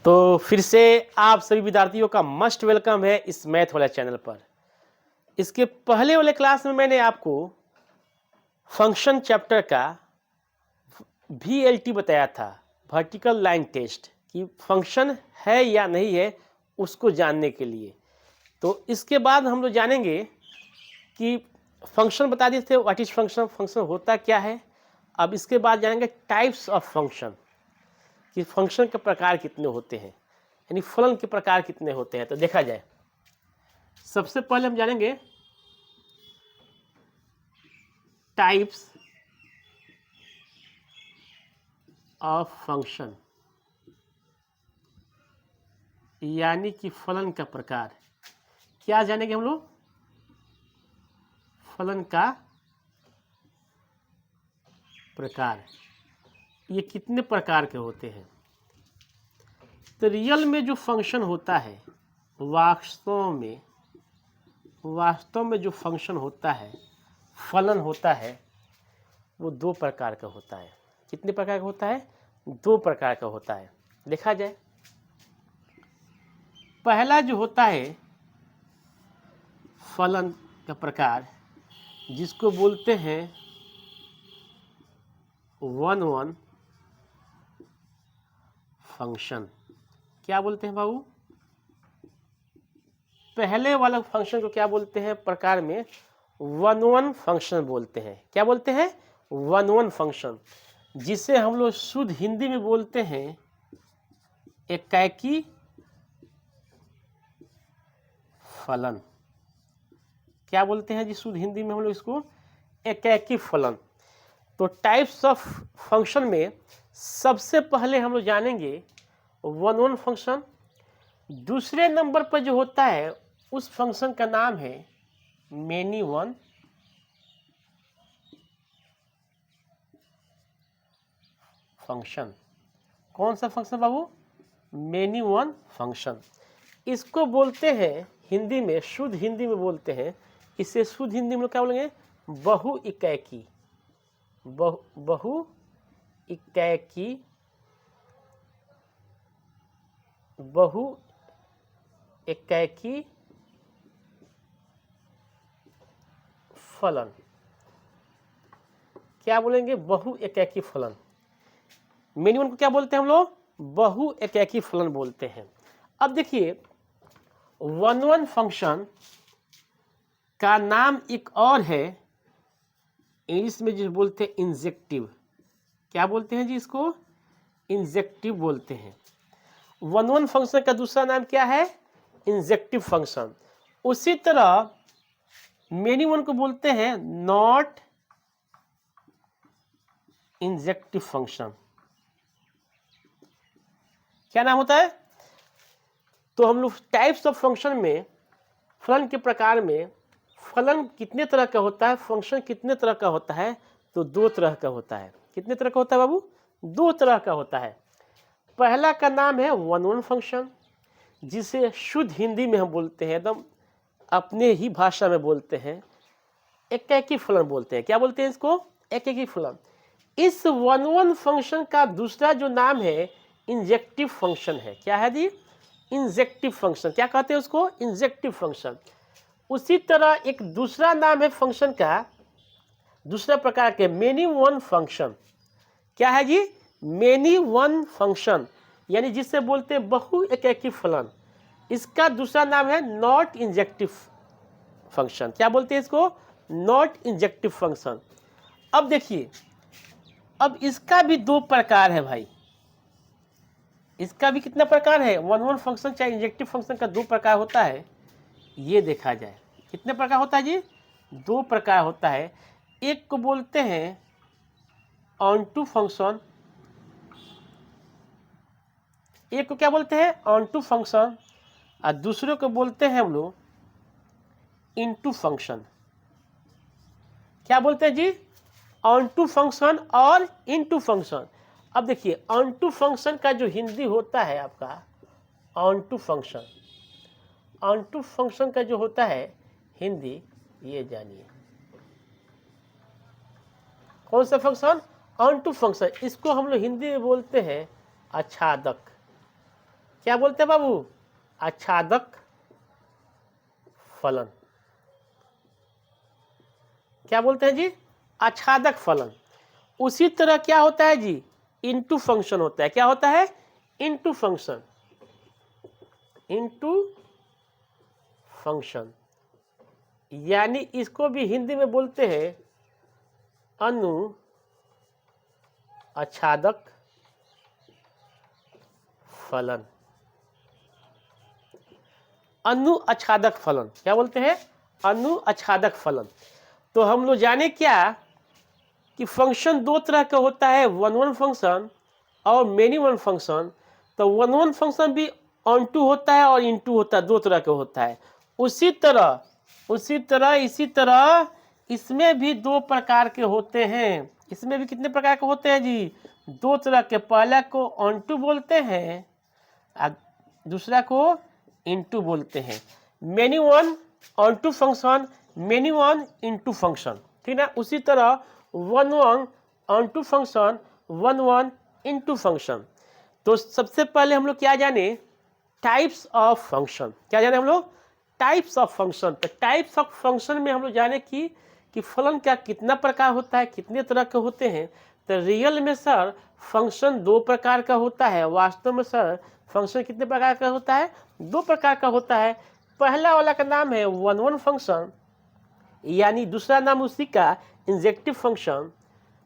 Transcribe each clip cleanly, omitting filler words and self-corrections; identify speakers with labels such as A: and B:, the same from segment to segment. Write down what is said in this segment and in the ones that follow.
A: तो फिर से आप सभी विद्यार्थियों का मस्ट वेलकम है इस मैथ वाले चैनल पर। इसके पहले वाले क्लास में मैंने आपको फंक्शन चैप्टर का VLT बताया था, वर्टिकल लाइन टेस्ट, कि फंक्शन है या नहीं है उसको जानने के लिए। तो इसके बाद हम लोग जानेंगे कि फंक्शन बता दिए थे, व्हाट इज फंक्शन, फंक्शन होता क्या है। अब इसके बाद जानेंगे टाइप्स ऑफ फंक्शन, कि फंक्शन के प्रकार कितने होते हैं, यानी फलन के प्रकार कितने होते हैं। तो देखा जाए, सबसे पहले हम जानेंगे टाइप्स ऑफ फंक्शन, यानी कि फलन का प्रकार। क्या जानेंगे हम लोग? फलन का प्रकार। ये कितने प्रकार के होते हैं? तो रियल में जो फंक्शन होता है, वास्तव में जो फंक्शन होता है, फलन होता है, वो दो प्रकार का होता है। कितने प्रकार का होता है? दो प्रकार का होता है। देखा जाए, पहला जो होता है फलन का प्रकार, जिसको बोलते हैं वन वन फंक्शन। क्या बोलते हैं बाबू? पहले वाला फंक्शन को क्या बोलते हैं प्रकार में? वन वन फंक्शन बोलते हैं। क्या बोलते हैं? वन वन फंक्शन, जिसे हम लोग शुद्ध हिंदी में बोलते हैं एकैकी फलन। क्या बोलते हैं जी शुद्ध हिंदी में हम लोग इसको? एकैकी फलन। तो टाइप्स ऑफ फंक्शन में सबसे पहले हम लोग जानेंगे वन वन फंक्शन। दूसरे नंबर पर जो होता है उस फंक्शन का नाम है मेनी वन फंक्शन। कौन सा फंक्शन बाबू? Many one function. इसको बोलते हैं हिंदी में, शुद्ध हिंदी में बोलते हैं, इसे शुद्ध हिंदी में क्या बोलेंगे? बहु इकैकी। बहु इकैकी फलन। क्या बोलेंगे? बहु एकैकी फलन। मेनी वन को क्या बोलते हैं हम लोग? बहु एकैकी फलन बोलते हैं। अब देखिए, वन वन फंक्शन का नाम एक और है, इंग्लिश में जो बोलते हैं इंजेक्टिव। क्या बोलते हैं जी इसको? इंजेक्टिव बोलते हैं। वन वन फंक्शन का दूसरा नाम क्या है? Injective function. उसी तरह मेनी वन को बोलते हैं नॉट इंजेक्टिव फंक्शन। क्या नाम होता है? तो हम लोग टाइप्स ऑफ फंक्शन में, फलन के प्रकार में, फलन कितने तरह का होता है, फंक्शन कितने तरह का होता है? तो दो तरह का होता है। कितने तरह का होता है बाबू? दो तरह का होता है। पहला का नाम है वन वन फंक्शन, जिसे शुद्ध हिंदी में हम बोलते हैं, एकदम अपने ही भाषा में बोलते हैं, एकैकी फलन बोलते हैं। क्या बोलते हैं इसको? एकैकी फलन। इस वन वन फंक्शन का दूसरा जो नाम है इंजेक्टिव फंक्शन है। क्या है जी? Injective function. क्या कहते हैं उसको? Injective function. उसी तरह एक दूसरा नाम है फंक्शन का, दूसरा प्रकार के, मेनी वन फंक्शन। क्या है जी? मेनी वन फंक्शन, यानी जिसे बोलते हैं बहु एकैकी फलन। इसका दूसरा नाम है नॉट इंजेक्टिव फंक्शन। क्या बोलते हैं इसको? Not injective function. अब देखिए, अब इसका भी दो प्रकार है भाई। इसका भी कितना प्रकार है? वन वन फंक्शन चाहे इंजेक्टिव फंक्शन का दो प्रकार होता है। ये देखा जाए, कितने प्रकार होता है जी? दो प्रकार होता है। एक को बोलते हैं ऑन टू फंक्शन। एक को क्या बोलते हैं? Onto function. और दूसरे को बोलते हैं हम लोग इनटू फंक्शन। क्या बोलते हैं जी? ऑन टू फंक्शन और इनटू फंक्शन। अब देखिए, ऑन टू फंक्शन का जो हिंदी होता है आपका onto function, onto function का जो होता है हिंदी, ये जानिए कौन सा फंक्शन? Onto function. इसको हम लोग हिंदी में बोलते हैं आच्छादक। क्या बोलते हैं बाबू? आच्छादक फलन। क्या बोलते हैं जी? आच्छादक फलन। उसी तरह क्या होता है जी? इनटू फंक्शन होता है। क्या होता है? Into function. इनटू फंक्शन यानी इसको भी हिंदी में बोलते हैं अनु आच्छादक फलन। अनु आच्छादक फलन क्या बोलते हैं? अनु आच्छादक फलन। तो हम लोग जाने क्या कि फंक्शन दो तरह का होता है, वन वन फंक्शन और मेनी वन फंक्शन। तो वन वन फंक्शन भी ऑन टू होता है और इन टू होता है, दो तरह का होता है। इसी तरह इसमें भी दो प्रकार के होते हैं। इसमें भी कितने प्रकार के होते हैं जी? दो तरह के। पहला को ऑन टू बोलते हैं और दूसरा को इनटू बोलते हैं। Many one onto function, many one into function, ठीक ना। उसी तरह one one onto function, one one into function. तो सबसे पहले हम लोग क्या जाने? Types of function. क्या जाने हम लोग? Types of function. तो टाइप्स ऑफ फंक्शन में हम लोग जाने कि फलन का कितना प्रकार होता है, कितने तरह के होते हैं। तो रियल में सर फंक्शन दो प्रकार का होता है। वास्तव में सर फंक्शन कितने प्रकार का होता है? दो प्रकार का होता है। पहला वाला का नाम है वन वन फंक्शन, यानी दूसरा नाम उसी का इंजेक्टिव फंक्शन।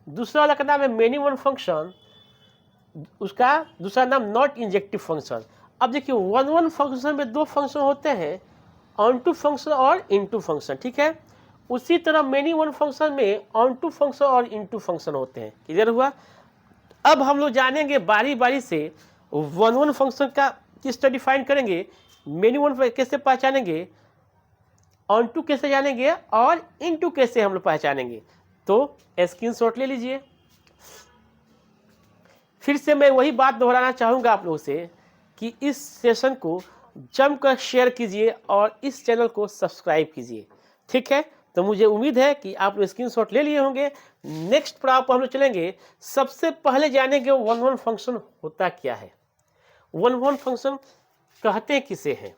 A: दूसरा वाला का नाम है मेनी वन फंक्शन, उसका दूसरा नाम नॉट इंजेक्टिव फंक्शन। अब देखिए वन वन फंक्शन में दो फंक्शन होते हैं, ऑन टू फंक्शन और इनटू फंक्शन, ठीक है। उसी तरह मेनी वन फंक्शन में ऑन टू फंक्शन और इनटू फंक्शन होते हैं। क्लियर हुआ? अब हम लोग जानेंगे बारी बारी से वन वन फंक्शन का किस तरह डिफाइन करेंगे, मेनी वन कैसे पहचानेंगे, ऑन टू कैसे जानेंगे और इनटू कैसे हम लोग पहचानेंगे। तो स्क्रीनशॉट ले लीजिए। फिर से मैं वही बात दोहराना चाहूँगा आप लोगों से कि इस सेशन को जमकर शेयर कीजिए और इस चैनल को सब्सक्राइब कीजिए, ठीक है। तो मुझे उम्मीद है कि आप लोग स्क्रीनशॉट ले लिए होंगे। नेक्स्ट पड़ाव पर हम लोग चलेंगे। सबसे पहले जानेंगे वन वन फंक्शन होता क्या है, वन वन फंक्शन कहते किसे हैं,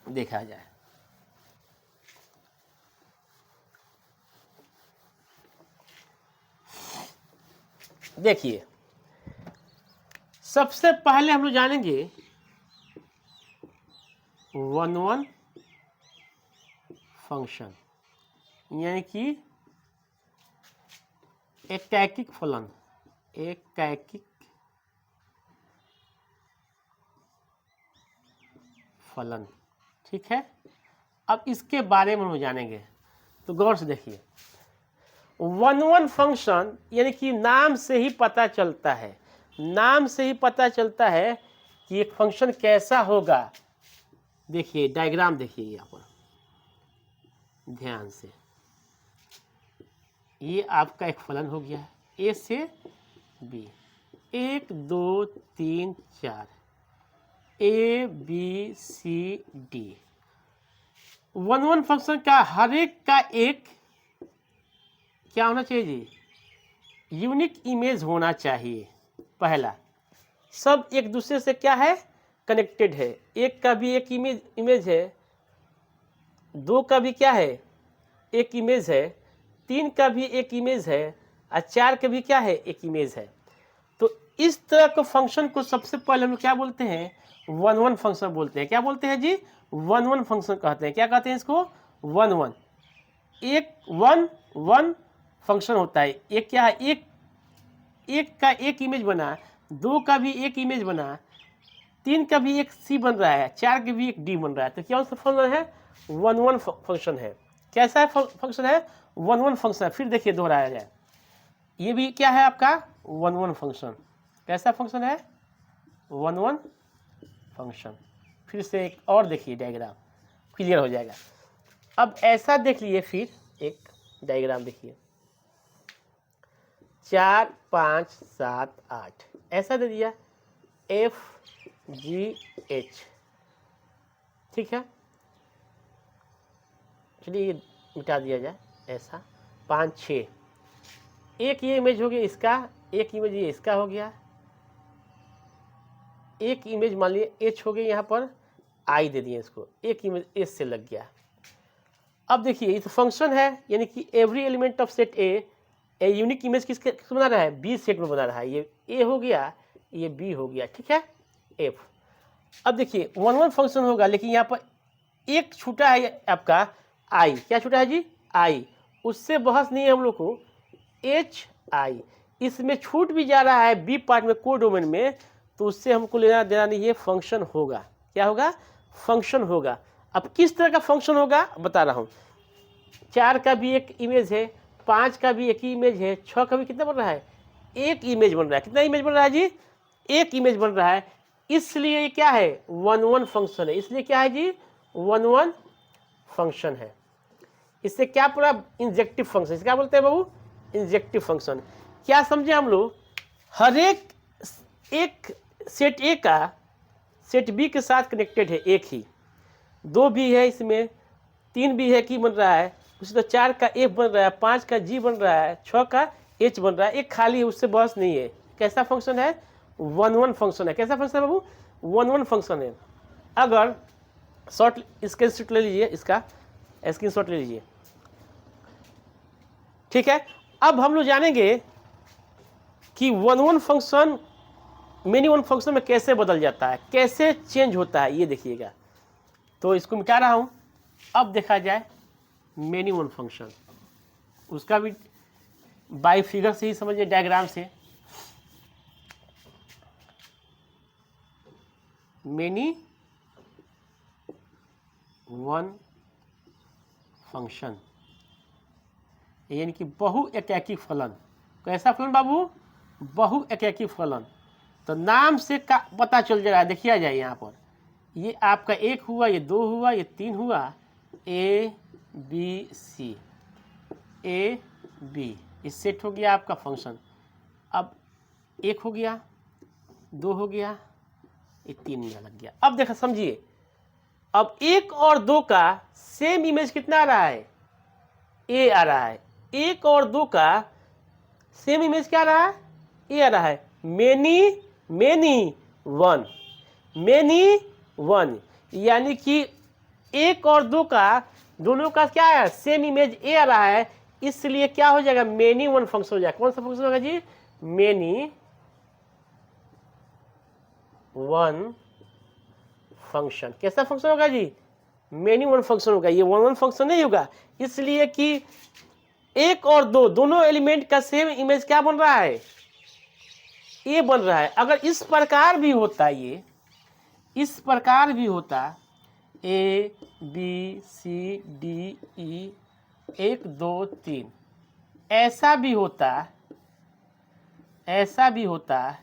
A: देखा जाए। देखिए सबसे पहले हम लोग जानेंगे वन वन फंक्शन यानी कि एकैकिक फलन। एकैकिक फलन, ठीक है। अब इसके बारे में हम जानेंगे, तो गौर से देखिए। वन वन फंक्शन यानी कि नाम से ही पता चलता है, नाम से ही पता चलता है कि एक फंक्शन कैसा होगा। देखिए डायग्राम देखिए यहाँ पर ध्यान से। ये आपका एक फलन हो गया ए से B, 1 2 3 4, A B C D. One one function का हर एक का एक क्या होना चाहिए जी? यूनिक इमेज होना चाहिए। पहला, सब एक दूसरे से क्या है? कनेक्टेड है। एक का भी एक इमेज है, दो का भी क्या है? एक इमेज है, तीन का भी एक इमेज है और चार का भी क्या है? एक इमेज है। तो इस तरह के फंक्शन को सबसे पहले हम क्या बोलते हैं? वन वन फंक्शन बोलते हैं। क्या बोलते हैं जी? वन वन फंक्शन कहते हैं। क्या कहते हैं इसको? One one. एक वन वन फंक्शन होता है। एक क्या है? एक का एक इमेज बना, दो का भी एक इमेज बना, तीन का भी एक सी बन रहा है, चार का भी एक डी बन रहा है। तो क्या फंक्शन है? वन वन फंक्शन है। कैसा फंक्शन है? वन वन फंक्शन है। फिर देखिए दोहराया जाए, ये भी क्या है आपका? One one function. कैसा फंक्शन है? One one function. फिर से एक और देखिए डायग्राम, क्लियर हो जाएगा। अब ऐसा देख लिए, फिर एक डायग्राम देखिए, 4 5 7 8 ऐसा दे दिया, एफ जी एच, ठीक है। चलिए ये मिटा दिया जाए। ऐसा 5 6, एक ये इमेज हो गया इसका, एक इमेज ये इसका हो गया, एक इमेज मान लीजिए एच हो गई, यहाँ पर आई दे दिए इसको, एक इमेज एच से लग गया। अब देखिए ये तो फंक्शन है, यानी कि every element of set a unique image किसके बना रहा है, बी सेट में बना रहा है। ये ए हो गया, ये बी हो गया, ठीक है, एफ। अब देखिए 1 1 फंक्शन होगा, लेकिन यहाँ पर एक छूटा है आपका आई, क्या छूटा है जी, आई, उससे बहस नहीं है हम लोग को, एच आई, इसमें छूट भी जा रहा है बी पार्ट में, कोडोमेन में, तो उससे हमको लेना देना नहीं, ये फंक्शन होगा, क्या होगा, फंक्शन होगा। अब किस तरह का फंक्शन होगा बता रहा हूँ। 4 का भी एक इमेज है, 5 का भी एक ही इमेज है, 6 का भी कितना बन रहा है, एक इमेज बन रहा है। कितना इमेज बन रहा है जी, एक इमेज बन रहा है, इसलिए ये क्या है, 1 1 फंक्शन है। इसलिए क्या है जी, 1 1 फंक्शन है। इससे क्या पूरा इंजेक्टिव फंक्शन, क्या बोलते हैं बाबू, इंजेक्टिव फंक्शन। क्या समझे हम लोग, हर एक सेट ए का सेट बी के साथ कनेक्टेड है, एक ही, 2 भी है इसमें, 3 भी है, की बन रहा है, उसी तो 4 का एफ बन रहा है, 5 का जी बन रहा है, 6 का एच बन रहा है, एक खाली है, उससे बहस नहीं है। कैसा फंक्शन है, 1 1 फंक्शन है। कैसा फंक्शन है बाबू, 1 1 फंक्शन है। अगर शॉर्ट स्क्रीन शॉट ले लीजिए, इसका स्क्रीन शॉट ले लीजिए, ठीक है। अब हम लोग जानेंगे कि 1 1 फंक्शन मेनी 1 फंक्शन में कैसे बदल जाता है, कैसे चेंज होता है, ये देखिएगा। तो इसको मिटा रहा हूं, अब देखा जाए मेनी 1 फंक्शन, उसका भी बाई फिगर से ही समझिए, डायग्राम से। मेनी 1 फंक्शन यानी कि बहु एकैकी फलन। कैसा फलन बाबू, बहु एकैकी फलन। तो नाम से का पता चल जा रहा है, देखिए जाए यहाँ पर, ये आपका 1 हुआ, ये 2 हुआ, ये 3 हुआ, A B C, A B, इस सेट हो गया आपका फंक्शन। अब 1 हो गया, 2 हो गया, ये 3 यहाँ लग गया। अब देखा समझिए, अब 1 और 2 का सेम इमेज कितना आ रहा है, ए आ रहा है। 1 और 2 का सेम इमेज क्या आ रहा है, ए आ रहा है। मेनी 1, मेनी 1, यानी कि 1 और 2 का दोनों का क्या है, सेम इमेज ए आ रहा है, इसलिए क्या हो जाएगा, मेनी 1 फंक्शन हो जाएगा। कौन सा फंक्शन होगा जी, मेनी 1 फंक्शन। कैसा फंक्शन होगा जी, मेनी 1 फंक्शन होगा। ये 1 1 फंक्शन नहीं होगा, इसलिए कि 1 और 2 दोनों एलिमेंट का सेम इमेज क्या बन रहा है, ए बन रहा है। अगर इस प्रकार भी होता, ये इस प्रकार भी होता, ए बी सी डी ई 1 2 3, ऐसा भी होता, ऐसा भी होता,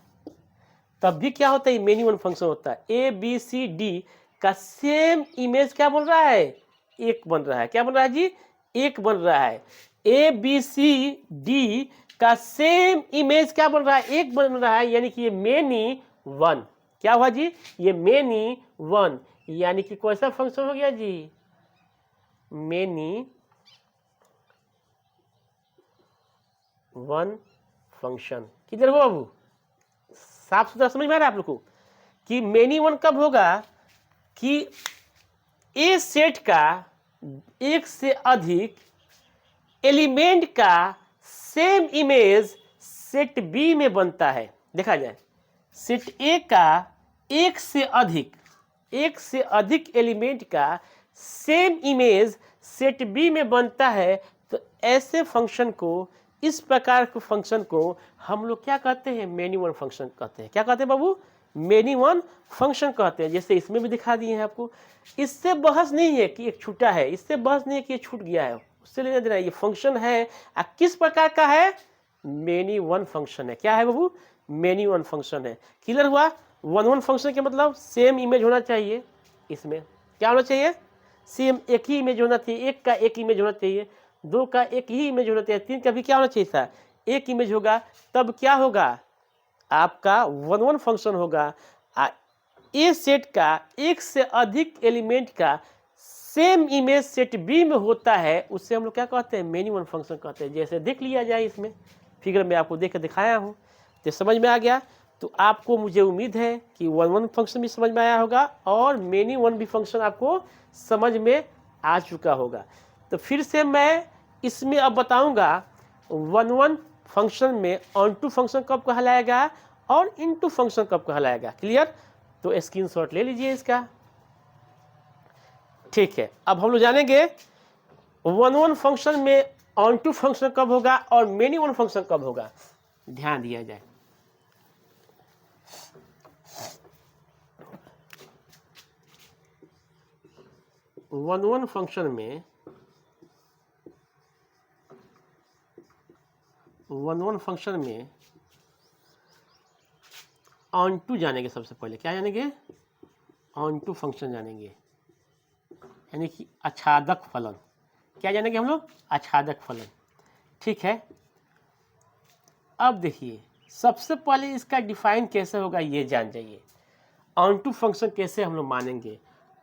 A: तब भी क्या होता है, मेनी 1 फंक्शन होता है। ए बी सी डी का सेम इमेज क्या बन रहा है, एक बन रहा है। क्या बन रहा है जी, एक बन रहा है। ए बी सी डी का सेम इमेज क्या बन रहा है, एक बन रहा है, यानी कि ये मेनी 1। क्या हुआ जी, ये मेनी 1, यानी कि कौन सा फंक्शन हो गया जी, मेनी 1 फंक्शन। किधर हो बाबू, साफ सुथरा समझ में आ रहा है आप लोग को कि मेनी 1 कब होगा, कि ए सेट का एक से अधिक एलिमेंट का सेम इमेज सेट बी में बनता है। देखा जाए, सेट ए का एक से अधिक एलिमेंट का सेम इमेज सेट बी में बनता है, तो ऐसे फंक्शन को, इस प्रकार के फंक्शन को हम लोग क्या कहते हैं, मेनी 1 फंक्शन कहते हैं। क्या कहते हैं बाबू, मेनी 1 फंक्शन कहते हैं। जैसे इसमें भी दिखा दिए हैं आपको। इससे बहस नहीं है कि एक छूटा है, इससे बहस नहीं है कि ये छूट गया है, उससे लेना देना, ये फंक्शन है। किस प्रकार का है, मेनी 1 फंक्शन है। क्या है बाबू, मेनी 1 फंक्शन है। क्लियर हुआ। 1 1 फंक्शन के मतलब सेम इमेज होना चाहिए, इसमें क्या होना चाहिए, सेम एक ही इमेज होना चाहिए। 1 का एक इमेज होना चाहिए, 2 का एक ही इमेज होना चाहिए, 3 का भी क्या होना चाहिए था, एक इमेज होगा। तब क्या होगा, आपका 1 1 फंक्शन होगा। ए सेट का एक से अधिक एलिमेंट का सेम इमेज सेट बी में होता है, उससे हम लोग क्या कहते हैं, मेनी 1 फंक्शन कहते हैं। जैसे देख लिया जाए, इसमें फिगर में आपको देख के दिखाया हूँ, तो समझ में आ गया। तो आपको मुझे उम्मीद है कि वन वन फंक्शन भी समझ में आया होगा और मेनी वन भी फंक्शन आपको समझ में आ चुका होगा। तो फिर से मैं इसमें अब बताऊंगा वन वन फंक्शन में ऑन टू फंक्शन कब कहलाएगा और इन टू फंक्शन कब कहलाएगा। क्लियर? तो स्क्रीनशॉट ले लीजिए इसका। ठीक है, अब हम लोग जानेंगे वन वन फंक्शन में ऑन टू फंक्शन कब होगा और मेनी वन फंक्शन कब होगा। ध्यान दिया जाए। वन वन फंक्शन में ऑन टू जानेंगे। सबसे पहले क्या जानेंगे? ऑन टू फंक्शन जानेंगे, यानी कि आच्छादक फलन। क्या जानेंगे हम लोग? आच्छादक फलन। ठीक है, अब देखिए सबसे पहले इसका डिफाइन कैसे होगा ये जान जाइए। ऑन टू फंक्शन कैसे हम लोग मानेंगे?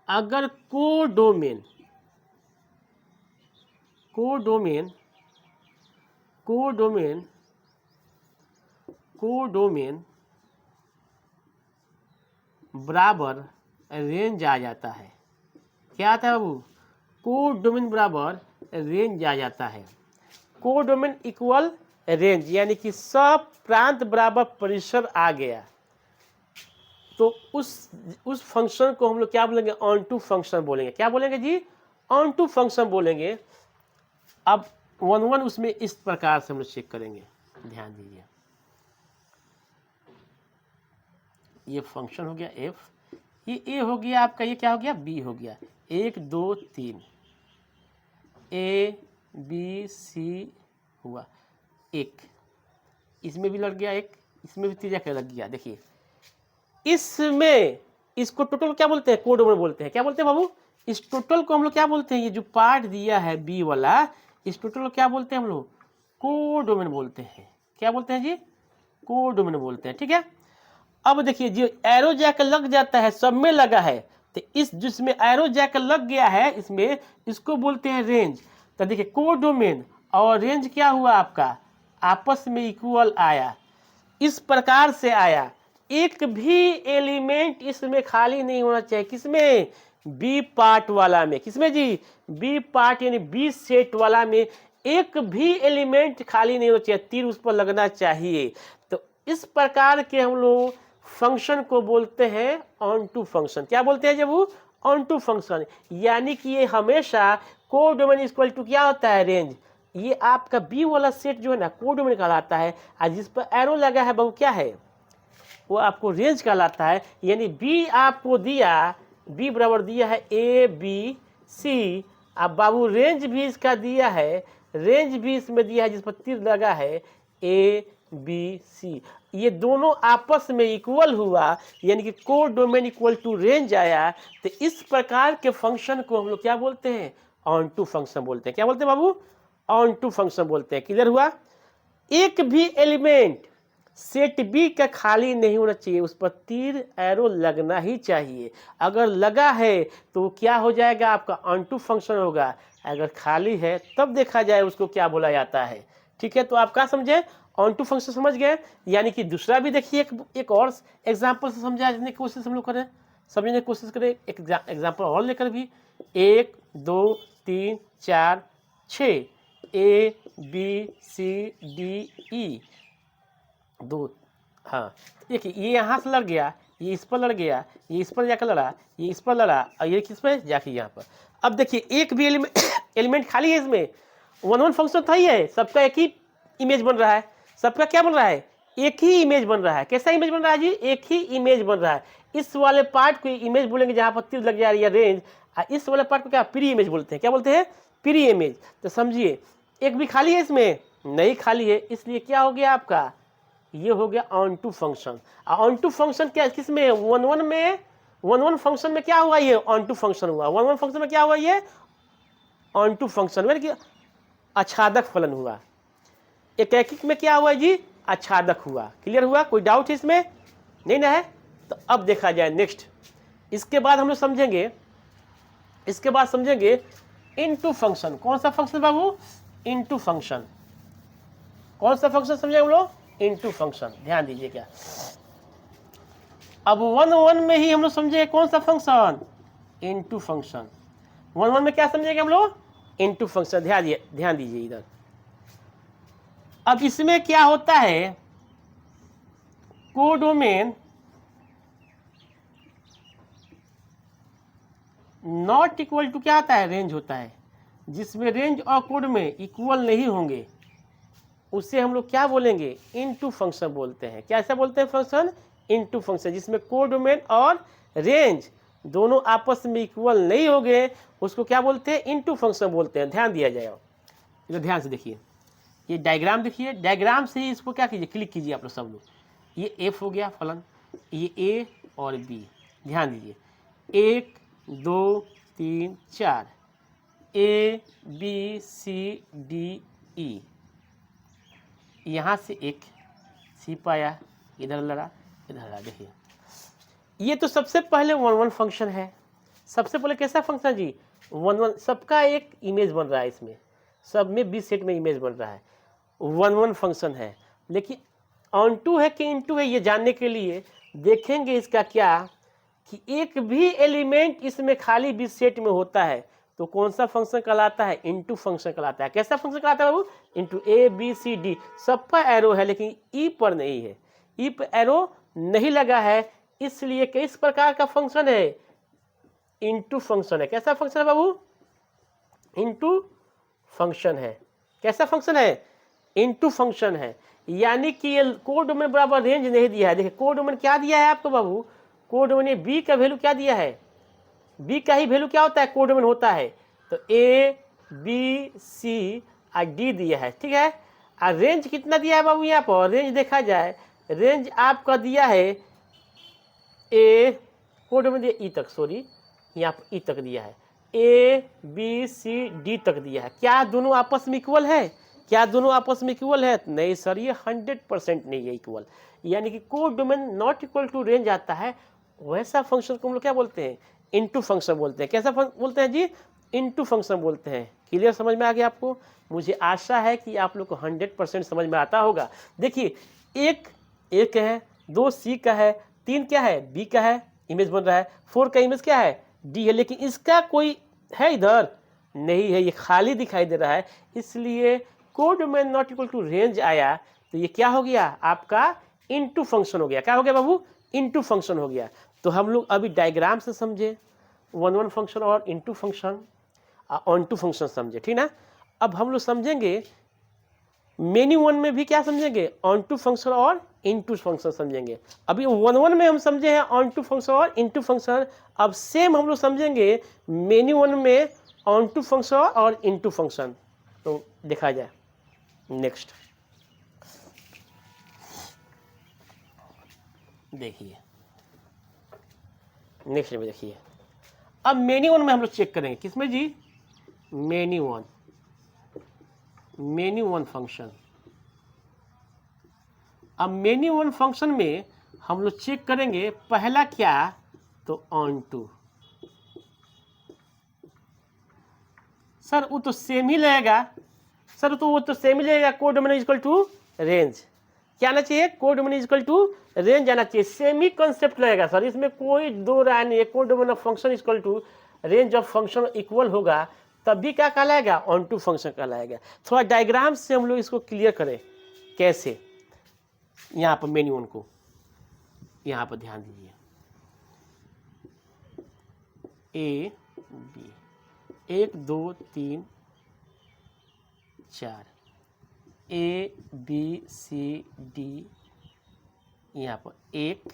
A: अगर कोडोमेन बराबर रेंज आ जाता है। क्या आता है बाबू? कोडोमेन बराबर रेंज आ जाता है। कोडोमेन इक्वल रेंज, यानी कि सब प्रांत बराबर परिसर आ गया, तो उस फंक्शन को हम लोग क्या बोलेंगे? ऑन टू फंक्शन बोलेंगे। क्या बोलेंगे जी? ऑन टू फंक्शन बोलेंगे। अब वन वन उसमें इस प्रकार से हम लोग चेक करेंगे। ध्यान दीजिए, ये फंक्शन हो गया एफ, ये ए हो गया आपका, ये क्या हो गया? बी हो गया। 1 2 3 ए बी सी हुआ, एक इसमें भी लग गया, एक इसमें भी तीजा लग गया। देखिए इसमें इसको टोटल क्या बोलते हैं? कोडोमेन बोलते हैं। क्या बोलते हैं बाबू? इस टोटल को हम लोग क्या बोलते हैं? ये जो पार्ट दिया है बी वाला, इस टोटल को क्या बोलते हैं हम लोग? कोडोमेन बोलते हैं। क्या बोलते हैं जी? कोडोमेन बोलते हैं। ठीक है, अब देखिए जो एरो जाकर लग जाता है, सब में लगा है, तो इस जिसमें एरो जाकर लग गया है इसमें, इसको बोलते हैं रेंज। तो देखिए कोडोमेन और रेंज क्या हुआ आपका? आपस में इक्वल आया, इस प्रकार से आया। एक भी एलिमेंट इसमें खाली नहीं होना चाहिए। किसमें? बी पार्ट वाला में। किसमें जी? बी पार्ट यानी बी सेट वाला में एक भी एलिमेंट खाली नहीं होना चाहिए, तीर उस पर लगना चाहिए। तो इस प्रकार के हम लोग फंक्शन को बोलते हैं ऑन टू फंक्शन। क्या बोलते हैं जब? वो ऑन टू फंक्शन, यानी कि ये हमेशा कोडोमेन इक्वल टू क्या होता है? रेंज। ये आपका बी वाला सेट जो है ना कोडोमेन कहलाता है, और जिस पर एरो लगा है वो क्या है? वो आपको रेंज कहलाता है। यानी बी आपको दिया, बी बराबर दिया है ए बी सी, अब बाबू रेंज भी इसका दिया है, रेंज भी इसमें दिया है जिस पर तीर लगा है ए बी सी। ये दोनों आपस में इक्वल हुआ, यानी कि कोडोमेन इक्वल टू रेंज आया। तो इस प्रकार के फंक्शन को हम लोग क्या बोलते हैं? ऑन टू फंक्शन बोलते हैं। क्या बोलते हैं बाबू? ऑन टू फंक्शन बोलते हैं। क्लियर हुआ? एक भी एलिमेंट सेट बी का खाली नहीं होना चाहिए, उस पर तीर एरो लगना ही चाहिए। अगर लगा है तो क्या हो जाएगा? आपका ऑन टू फंक्शन होगा। अगर खाली है तब देखा जाए उसको क्या बोला जाता है। ठीक है, तो आप क्या समझे? ऑन टू फंक्शन समझ गए। यानी कि दूसरा भी देखिए, एक और एग्जाम्पल से समझाने की कोशिश हम लोग करें, समझने की कोशिश करें। एक एग्जाम्पल और लेकर भी, 1 2 3 4 6 ए बी सी डी ई 2। हाँ देखिए, ये यहाँ से लड़ गया, ये इस पर लड़ गया, ये इस पर जाकर लड़ा, ये इस पर लड़ा, और ये किस पर जाके यहाँ पर। अब देखिए एक भी एलिमेंट खाली है इसमें, वन वन फंक्शन था ही है, सबका एक ही इमेज बन रहा है। सबका क्या बन रहा है? एक ही इमेज बन रहा है। कैसा इमेज बन रहा है जी? एक ही इमेज बन रहा है। इस वाले पार्ट को इमेज बोलेंगे जहाँ पर तीर लग जा रही है रेंज, और इस वाले पार्ट को क्या प्री इमेज बोलते हैं। क्या बोलते हैं? Pre image. तो समझिए एक भी खाली है इसमें? नहीं खाली है, इसलिए क्या हो गया आपका? ये हो गया onto function. Onto function क्या किस में? वन वन में। वन वन फंक्शन में क्या हुआ? ये ऑन टू फंक्शन हुआ। वन वन फंक्शन में क्या हुआ? ये ऑन टू फंक्शन में आच्छादक फलन हुआ। एकैकिक में क्या हुआ जी? आच्छादक हुआ। क्लियर हुआ? कोई डाउट है इसमें? नहीं ना है? तो अब देखा जाए नेक्स्ट। इसके बाद हम लोग समझेंगे, इसके बाद समझेंगे इनटू फंक्शन। कौन सा फंक्शन बाबू? Into function. कौन सा फंक्शन समझे हम लोग? Into function. ध्यान दीजिए क्या अब 1 में ही हम लोग समझे कौन सा फंक्शन, इनटू फंक्शन। 1 में क्या समझेंगे हम लोग, इनटू फंक्शन। ध्यान दीजिए इधर। अब इसमें क्या होता है, कोडोमेन नॉट इक्वल टू क्या होता है, रेंज होता है। जिसमें रेंज और कोडोमेन इक्वल नहीं होंगे उसे हम लोग क्या बोलेंगे, इनटू फंक्शन बोलते हैं। कैसे बोलते हैं फंक्शन, इनटू फंक्शन। जिसमें कोडोमेन और रेंज दोनों आपस में इक्वल नहीं होंगे उसको क्या बोलते हैं, इनटू फंक्शन बोलते हैं। ध्यान दिया जाएगा, इधर ध्यान से देखिए। ये डायग्राम देखिए, डायग्राम से ही इसको क्या कीजिए, क्लिक कीजिए आप लोग सब लोग। ये एफ हो गया फलन, ये ए और बी। ध्यान दीजिए, 1 2 3 4, A B C D E. यहाँ से एक सी पाया, इधर लड़ा, इधर लड़ा। देखिए ये तो सबसे पहले 1 1 फंक्शन है। सबसे पहले कैसा फंक्शन जी, 1 1। सबका एक इमेज बन रहा है, इसमें सब में बी सेट में इमेज बन रहा है। 1 1 फंक्शन है। लेकिन ऑन टू है कि इनटू है, ये जानने के लिए देखेंगे इसका क्या, कि एक भी एलिमेंट इसमें खाली बी सेट में होता है तो कौन सा फंक्शन कहलाता है, इनटू फंक्शन कहलाता है। कैसा फंक्शन कहलाता है बाबू, into. A B C D सब पर एरो है लेकिन ई पर नहीं है, ई पर एरो नहीं लगा है, इसलिए किस प्रकार का फंक्शन है, इनटू फंक्शन है। कैसा फंक्शन है बाबू, इनटू फंक्शन है। कैसा फंक्शन है, इनटू फंक्शन है। यानी कि ये कोडोमेन बराबर रेंज नहीं दिया है। देखिए कोडोमेन क्या दिया है आपको बाबू, कोडोमेन ने बी का वैल्यू क्या दिया है, बी का ही वैल्यू क्या होता है, कोडोमेन होता है। तो ए बी सी और डी दिया है, ठीक है। और रेंज कितना दिया है बाबू, यहाँ पर रेंज देखा जाए, रेंज आपका दिया है ए, कोडोमेन दिया ई तक, सॉरी यहाँ पर ई तक दिया है, ए बी सी डी तक दिया है। क्या दोनों आपस में इक्वल है, क्या दोनों आपस में इक्वल है, नहीं सर, ये 100% नहीं है इक्वल। यानी कि codomain not equal to range आता है, वैसा फंक्शन को हम लोग क्या बोलते हैं, इनटू फंक्शन बोलते हैं। कैसा बोलते हैं जी, इनटू फंक्शन बोलते हैं। क्लियर, समझ में आ गया आपको। मुझे आशा है कि आप लोग को 100% समझ में आता होगा। देखिए एक एक है, 2 सी का है, 3 क्या है, बी का है, इमेज बन रहा है, 4 का इमेज क्या है, डी है। लेकिन इसका कोई है इधर नहीं है, ये खाली दिखाई दे रहा है, इसलिए codomain not equal to range आया। तो ये क्या हो गया आपका, इनटू फंक्शन हो गया। क्या हो गया बाबू, इनटू फंक्शन हो गया। तो हम लोग अभी डायग्राम से समझे 1 1 फंक्शन और into function, onto function समझे, ठीक ना। अब हम लोग समझेंगे मेनी 1 में भी क्या समझेंगे, ऑन टू फंक्शन और इनटू फंक्शन समझेंगे। अभी 1 1 में हम समझे हैं ऑन टू फंक्शन और इनटू फंक्शन। अब सेम हम लोग समझेंगे मेनी 1 में ऑन टू फंक्शन और इनटू फंक्शन। तो देखा जाए नेक्स्ट, देखिए नेक्स्ट में देखिए। अब मेनी 1 में हम लोग चेक करेंगे, किसमें जी, मेनी 1 फंक्शन। अब मेनी 1 फंक्शन में हम लोग चेक करेंगे पहला क्या, तो ऑन टू। सर वो तो सेम ही लगेगा, सर तो वो तो सेम ही लगेगा, कोडोमेन इक्वल टू रेंज। क्या आना चाहिए, कोडोमेन इक्वल टू रेंज आना चाहिए, सेम ही कंसेप्ट लगेगा सर, इसमें कोई दो राय नहीं है। Codomain of function equal to range of function equal होगा तब भी क्या कहलाएगा, ऑन टू फंक्शन कहलाएगा। थोड़ा डायग्राम से हम लोग इसको क्लियर करें कैसे। यहाँ पर मेनी 1 को यहाँ पर ध्यान दीजिए, A B 1 2 3 4, A B C D, यहाँ पर 1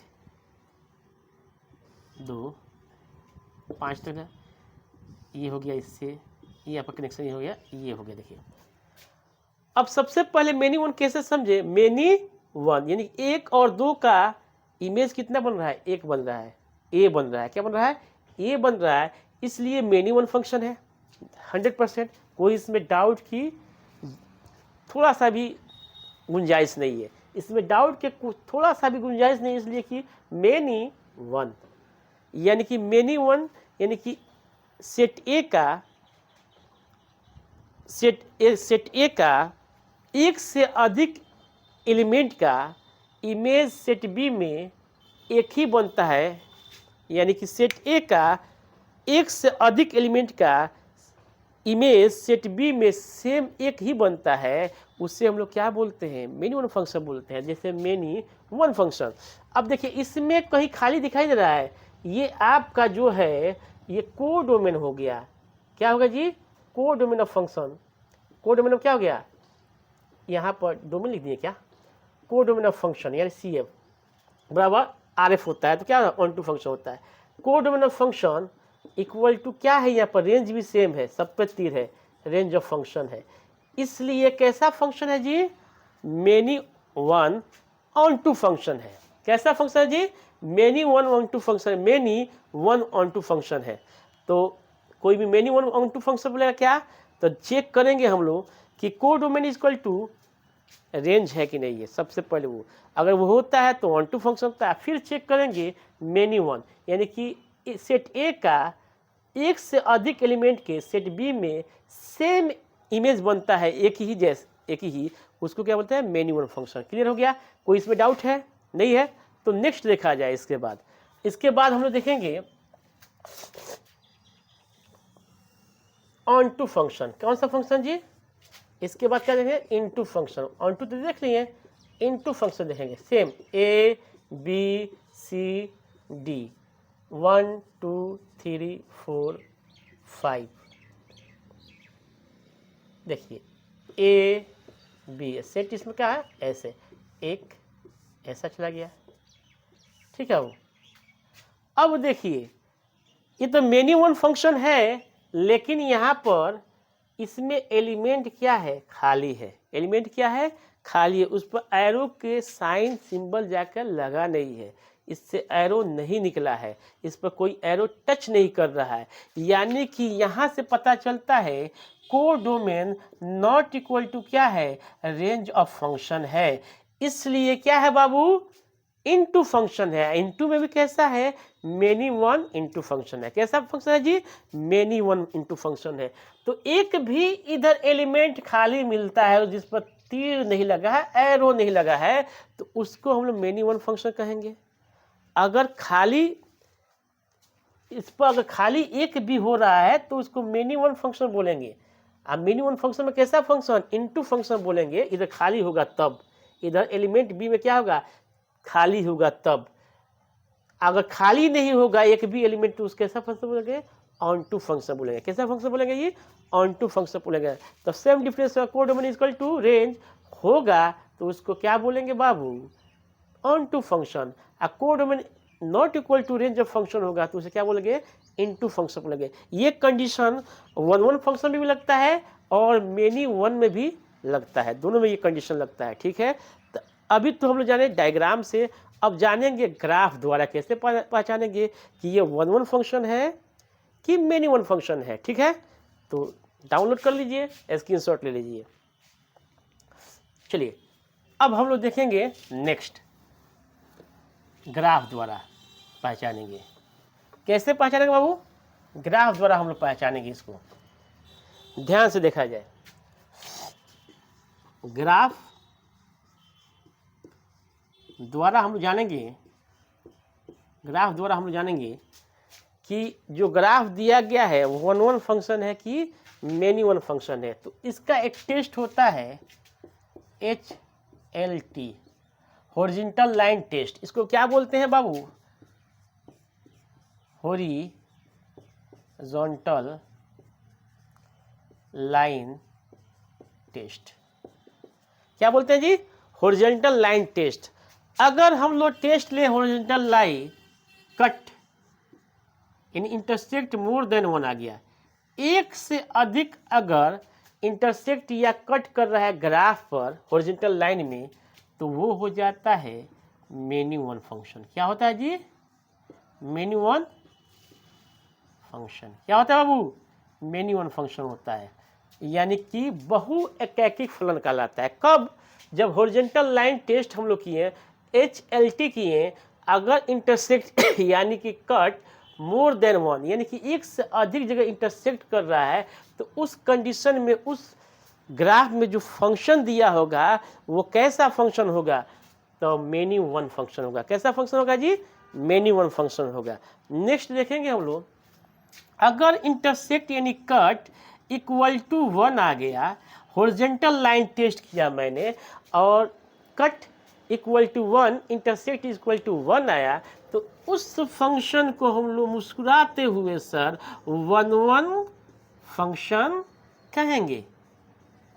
A: 2 5 तक है, ये हो गया, इससे यहाँ पर कनेक्शन ये हो गया, ये हो गया। देखिए अब सबसे पहले मेनी 1 कैसे समझे, मेनी 1 यानी 1 और 2 का इमेज कितना बन रहा है, 1 बन रहा है, ए बन रहा है। क्या बन रहा है, ए बन रहा है, इसलिए मेनी 1 फंक्शन है 100%। कोई इसमें डाउट की थोड़ा सा भी गुंजाइश नहीं है, इसमें डाउट के थोड़ा सा भी गुंजाइश नहीं, इसलिए कि मेनी 1 यानी कि मेनी 1 यानी कि सेट ए का एक से अधिक एलिमेंट का इमेज सेट बी में एक ही बनता है, यानी कि सेट ए का एक से अधिक एलिमेंट का इमेज सेट बी में सेम एक ही बनता है, उससे हम लोग क्या बोलते हैं, मेनी वन फंक्शन बोलते हैं। जैसे मेनी वन फंक्शन। अब देखिए इसमें कहीं खाली दिखाई दे रहा है, ये आपका जो है ये कोडोमेन हो गया। क्या होगा जी, codomain of function. Codomain of क्या हो गया, यहाँ पर डोमेन लिख दिए क्या, कोडोमेन ऑफ फंक्शन यानी सी एफ बराबर आर एफ होता है, तो क्या ऑन टू फंक्शन होता है। Codomain of function equal to क्या है, यहाँ पर रेंज भी सेम है, सब पे तीर है, रेंज ऑफ फंक्शन है। इसलिए कैसा फंक्शन है जी, many one onto function है। कैसा फंक्शन है जी, many one onto function, many one onto function है। तो कोई भी many one onto function बोलेगा क्या, तो चेक करेंगे हम लोग कि codomain is equal to range है कि नहीं है। सबसे पहले वो अगर वो होता है तो ऑन टू फंक्शन होता है, फिर चेक करेंगे मेनी वन, यानी कि सेट ए का एक से अधिक एलिमेंट के सेट बी में सेम इमेज बनता है, एक ही, उसको क्या बोलते हैं, मेनी वन फंक्शन। क्लियर हो गया, कोई इसमें डाउट है, नहीं है तो नेक्स्ट देखा जाए। इसके बाद हम लोग देखेंगे ऑन टू फंक्शन। कौन सा फंक्शन जी, इसके बाद क्या देखेंगे, इनटू फंक्शन। ऑन टू तो देख लिए, इनटू फंक्शन देखेंगे। Same A B C D 1 2 3 4 5, देखिए ए बी सेट, इसमें क्या है ऐसे, एक ऐसा चला गया, ठीक है। वो अब देखिए ये तो मेनी वन फंक्शन है, लेकिन यहाँ पर इसमें एलिमेंट क्या है, खाली है। एलिमेंट क्या है, खाली है। उस पर एरो के साइन सिंबल जाकर लगा नहीं है, इससे एरो नहीं निकला है, इस पर कोई एरो टच नहीं कर रहा है। यानी कि यहाँ से पता चलता है कोडोमेन नॉट इक्वल टू क्या है, रेंज ऑफ फंक्शन है। इसलिए क्या है बाबू, इनटू फंक्शन है। इनटू में भी कैसा है, मेनी वन इनटू फंक्शन है। कैसा फंक्शन है जी, मेनी वन इनटू फंक्शन है। तो एक भी इधर एलिमेंट खाली मिलता है जिस पर तीर नहीं लगा है, एरो नहीं लगा है, तो उसको हम लोग मेनी वन फंक्शन कहेंगे। अगर खाली इस पर अगर खाली एक भी हो रहा है तो उसको मेनी वन फंक्शन बोलेंगे। अब मेनी वन फंक्शन में कैसा फंक्शन, इनटू फंक्शन बोलेंगे। इधर खाली होगा तब, इधर एलिमेंट बी में क्या होगा, खाली होगा तब। अगर खाली नहीं होगा एक भी एलिमेंट तो उसके कैसा फंक्शन बोलेंगे, ऑन टू फंक्शन बोलेंगे। कैसा फंक्शन बोलेंगे ये, ऑन टू फंक्शन बोलेंगे। तो same difference codomain is equal to range होगा तो उसको क्या बोलेंगे बाबू, onto function. Codomain not equal to range of function होगा तो उसे क्या बोलेंगे, इनटू फंक्शन बोलेंगे। ये कंडीशन वन वन फंक्शन में भी लगता है और मेनी वन में भी लगता है, दोनों में ये कंडीशन लगता है, ठीक है। तो अभी तो हम लोग जाने डायग्राम से, अब जानेंगे ग्राफ द्वारा कैसे पहचानेंगे कि ये वन वन फंक्शन है कि मेनी वन फंक्शन है, ठीक है। तो डाउनलोड कर लीजिए, स्क्रीनशॉट ले लीजिए। चलिए अब हम लोग देखेंगे नेक्स्ट, ग्राफ द्वारा पहचानेंगे। कैसे पहचानेंगे बाबू, ग्राफ द्वारा हम लोग पहचानेंगे इसको। ध्यान से देखा जाए, ग्राफ द्वारा हम लोग जानेंगे, ग्राफ द्वारा हम लोग जानेंगे कि जो ग्राफ दिया गया है वो वन वन फंक्शन है कि मेनी वन फंक्शन है। तो इसका एक टेस्ट होता है HLT, हॉरिजॉन्टल लाइन टेस्ट। इसको क्या बोलते हैं बाबू, हॉरिजॉन्टल लाइन टेस्ट। क्या बोलते हैं जी, हॉरिजॉन्टल लाइन टेस्ट। अगर हम लोग टेस्ट ले horizontal line cut in intersect more than one आ गया, एक से अधिक अगर इंटरसेक्ट या कट कर रहा है ग्राफ पर हॉरिजॉन्टल लाइन में, तो वो हो जाता है मेनी वन फंक्शन। क्या होता है जी, मेनी वन फंक्शन। क्या होता है बाबू, मेनी वन फंक्शन होता है, यानी कि बहुएकैकिक फलन कहलाता है। कब, जब हॉरिजॉन्टल लाइन टेस्ट हम लोग किए, HLT किए, अगर इंटरसेक्ट यानी कि कट मोर देन वन, यानी कि एक से अधिक जगह इंटरसेक्ट कर रहा है, तो उस कंडीशन में उस ग्राफ में जो फंक्शन दिया होगा वो कैसा फंक्शन होगा, तो मेनी वन फंक्शन होगा। कैसा फंक्शन होगा जी, मेनी वन फंक्शन होगा। नेक्स्ट देखेंगे हम लोग, अगर इंटरसेक्ट यानी कट इक्वल टू 1 आ गया, हॉरिजॉन्टल लाइन टेस्ट किया मैंने और cut equal to 1, intersect equal to 1 आया, तो उस फंक्शन को हम लोग मुस्कुराते हुए सर 1 फंक्शन कहेंगे।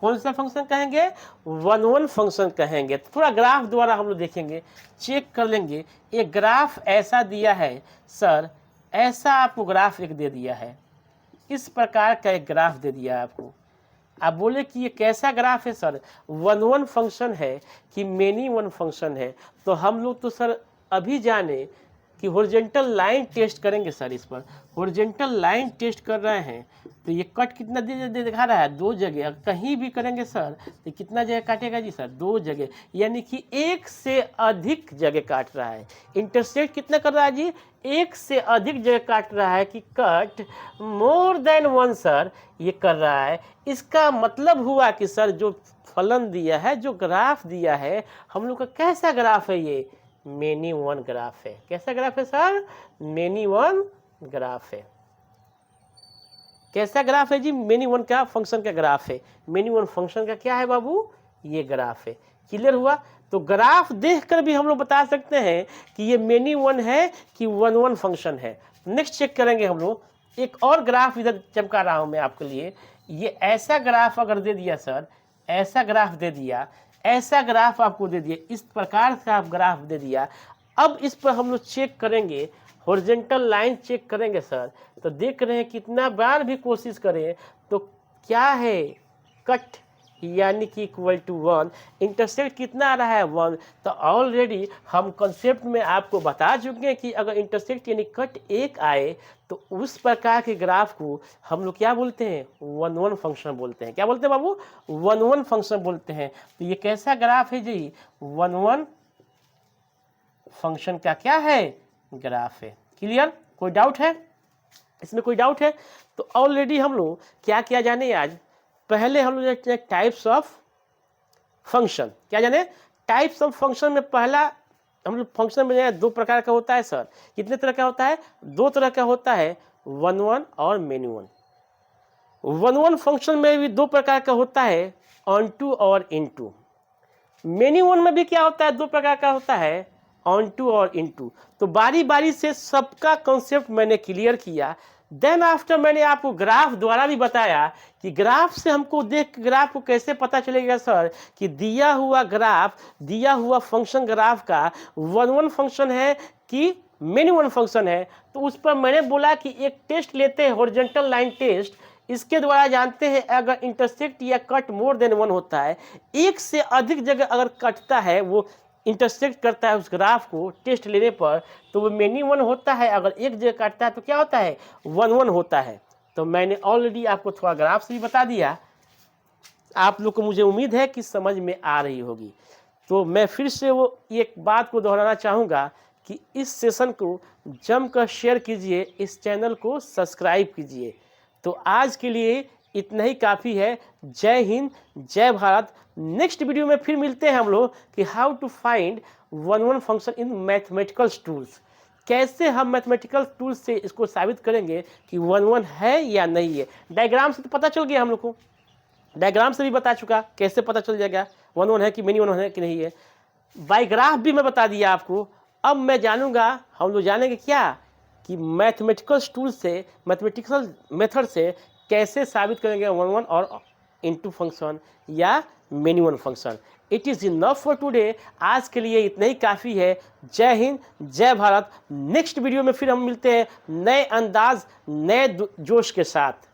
A: कौन सा फंक्शन कहेंगे? 1 फंक्शन कहेंगे। तो थोड़ा ग्राफ द्वारा हम लोग देखेंगे, चेक कर लेंगे। एक ग्राफ ऐसा दिया है सर, ऐसा आपको ग्राफ एक दे दिया है, इस प्रकार का एक ग्राफ दे दिया है आपको। आप बोले कि ये कैसा ग्राफ है सर, 1 फंक्शन है कि मेनी वन फंक्शन है? तो हम लोग तो सर अभी जाने कि हॉरिजॉन्टल लाइन टेस्ट करेंगे सर। इस पर हॉरिजॉन्टल लाइन टेस्ट कर रहे हैं, तो ये कट कितना दिखा रहा है? 2 जगह। कहीं भी करेंगे सर तो कितना जगह काटेगा जी सर? 2 जगह, यानी कि 1 से अधिक जगह काट रहा है। इंटरसेक्ट कितना कर रहा है जी? 1 से अधिक जगह काट रहा है कि कट मोर देन 1 सर ये कर रहा है। इसका मतलब हुआ कि सर जो फलन दिया है, जो ग्राफ दिया है हम लोग का, कैसा ग्राफ है ये? मेनी वन ग्राफ है। कैसा ग्राफ है सर? मेनी वन ग्राफ है। कैसा ग्राफ है जी? मेनी वन का फंक्शन का ग्राफ है। मेनी वन फंक्शन का क्या है बाबू? ये ग्राफ है। क्लियर हुआ? तो ग्राफ देखकर भी हम लोग बता सकते हैं कि ये मेनी वन है कि 1 फंक्शन है। नेक्स्ट चेक करेंगे हम लोग, एक और ग्राफ इधर चमका रहा हूं मैं आपके लिए। ये ऐसा ग्राफ अगर दे दिया सर, ऐसा ग्राफ दे दिया, ऐसा ग्राफ आपको दे दिया, इस प्रकार का आप ग्राफ दे दिया। अब इस पर हम लोग चेक करेंगे, हॉरिजॉन्टल लाइन चेक करेंगे सर, तो देख रहे हैं कितना बार भी कोशिश करें तो क्या है? कट यानी कि इक्वल टू 1, इंटरसेक्ट कितना आ रहा है? 1। तो ऑलरेडी हम कंसेप्ट में आपको बता चुके हैं कि अगर इंटरसेक्ट यानी कट 1 आए तो उस प्रकार के ग्राफ को हम लोग क्या बोलते हैं? 1 फंक्शन बोलते हैं। क्या बोलते हैं बाबू? 1 फंक्शन बोलते हैं। तो ये कैसा ग्राफ है जी? 1 फंक्शन का क्या है? ग्राफ है। क्लियर? कोई डाउट है इसमें? कोई डाउट है? तो ऑलरेडी हम लोग क्या क्या जाने आज? पहले हम लोग टाइप्स ऑफ फंक्शन। क्या जाने? टाइप्स ऑफ फंक्शन में पहला हम लोग फंक्शन में 2 प्रकार का होता है सर। कितने तरह का होता है? 2 तरह का होता है, 1 और मेनी वन। 1 फंक्शन में भी 2 प्रकार का होता है, ऑन टू और इन टू। मेनी वन में भी क्या होता है? 2 प्रकार का होता है, ऑन टू और इन टू। तो बारी बारी से सबका कॉन्सेप्ट मैंने क्लियर किया। देन आफ्टर मैंने आपको ग्राफ द्वारा भी बताया कि ग्राफ से हमको देख, ग्राफ को कैसे पता चलेगा सर कि दिया हुआ ग्राफ, दिया हुआ फंक्शन ग्राफ का 1 फंक्शन है कि मेनी वन फंक्शन है। तो उस पर मैंने बोला कि एक टेस्ट लेते हैं, हॉरिजॉन्टल लाइन टेस्ट। इसके द्वारा जानते हैं अगर इंटरसेक्ट या कट मोर देन 1 होता है, 1 से अधिक जगह अगर कटता है, वो इंटरसेक्ट करता है उस ग्राफ को टेस्ट लेने पर, तो वो मेनी वन होता है। अगर एक जगह काटता है तो क्या होता है? 1 होता है। तो मैंने ऑलरेडी आपको थोड़ा ग्राफ से भी बता दिया। आप लोग को मुझे उम्मीद है कि समझ में आ रही होगी। तो मैं फिर से वो एक बात को दोहराना चाहूँगा कि इस सेशन को जमकर शेयर कीजिए, इस चैनल को सब्सक्राइब कीजिए। तो आज के लिए इतना ही काफ़ी है। जय हिंद, जय भारत। नेक्स्ट वीडियो में फिर मिलते हैं हम लोग कि how to find 1 function in mathematical tools. कैसे हम मैथमेटिकल टूल्स से इसको साबित करेंगे कि 1 है या नहीं है। डायग्राम से तो पता चल गया हम लोग को, डायग्राम से भी बता चुका कैसे पता चल जाएगा 1 है कि मेनी वन है कि नहीं है। बाय ग्राफ भी मैं बता दिया आपको। अब मैं जानूंगा, हम लोग जानेंगे क्या कि मैथमेटिकल टूल्स से, मैथमेटिकल मेथड से कैसे साबित करेंगे 1 और इनटू फंक्शन या many one function. It is enough for today. आज के लिए इतना ही काफ़ी है। जय हिंद, जय भारत। नेक्स्ट वीडियो में फिर हम मिलते हैं नए अंदाज, नए जोश के साथ।